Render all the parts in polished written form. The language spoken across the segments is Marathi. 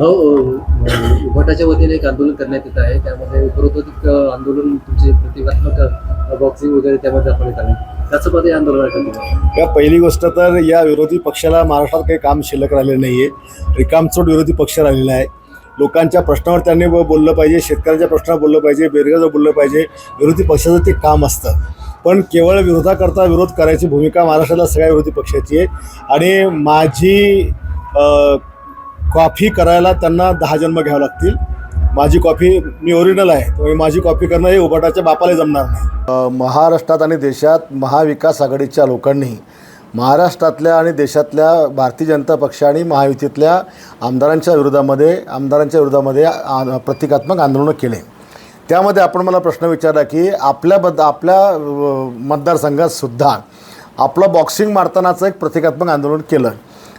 उभाटाच्या वतीने एक आंदोलन करण्यात येत आहे. त्यामध्ये उपरोधिक आंदोलन तुमचे प्रतिकात्मक बॉक्सिंग वगैरे त्यामध्ये दाखवण्यात आले. त्याचं मध्ये आंदोलन आहे का तुम्हाला? या पहिली गोष्ट तर या विरोधी पक्षाला महाराष्ट्रात काही काम शिल्लक राहिलेलं नाही आहे. रिकामचोट विरोधी पक्ष राहिलेला आहे. लोकांच्या प्रश्नावर त्यांनी बोललं पाहिजे, शेतकऱ्यांच्या प्रश्नावर बोललं पाहिजे, बेरोजगार बोललं पाहिजे. विरोधी पक्षाचं ते काम असतं. पण केवळ विरोधाकरता विरोध करायची भूमिका महाराष्ट्राला सगळ्या विरोधी पक्षाची आहे. आणि माझी कॉफी करायला त्यांना 10 जन्म घ्यावं लागतील. माझी कॉफी मी ओरिजिनल आहे, त्यामुळे माझी कॉफी करणं हे उभाटाच्या बापाला जमणार नाही. महाराष्ट्रात आणि देशात महाविकास आघाडीच्या लोकांनी महाराष्ट्रातल्या आणि देशातल्या भारतीय जनता पक्ष आणि महायुतीतल्या आमदारांच्या विरोधामध्ये प्रतिकात्मक आंदोलनं केले. त्यामध्ये आपण मला प्रश्न विचारला की आपल्या मतदारसंघातसुद्धा आपलं बॉक्सिंग मारतानाचं एक प्रतिकात्मक आंदोलन केलं.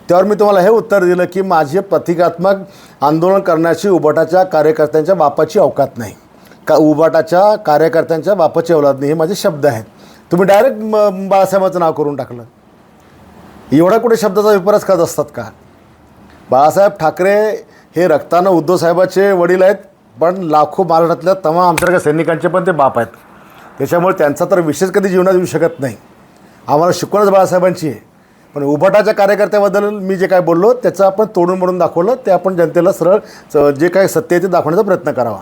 त्यावर मी तुम्हाला हे उत्तर दिलं की माझे प्रतिकात्मक आंदोलन करण्याची उभाटाच्या कार्यकर्त्यांच्या बापाची अवकात नाही. उभाटाच्या कार्यकर्त्यांच्या बापाची औलाद नाही, हे माझे शब्द आहेत. तुम्ही डायरेक्ट बाळासाहेबांचं नाव करून टाकलं. एवढा कुठे शब्दाचा विपर्यास करत असतात का? बाळासाहेब ठाकरे हे रक्तानं उद्धवसाहेबाचे वडील आहेत, पण लाखो महाराष्ट्रातल्या तमाम आमच्यासारख्या सैनिकांचे पण ते बाप आहेत. त्याच्यामुळे त्यांचा तर विशेष कधी जीवनात येऊ शकत नाही. आम्हाला शिकवणच बाळासाहेबांची आहे. पण उभाटाच्या कार्यकर्त्याबद्दल मी जे काय बोललो त्याचं आपण तोडून मोडून दाखवलं. ते आपण जनतेला सरळ जे काय सत्य आहे ते दाखवण्याचा प्रयत्न करावा.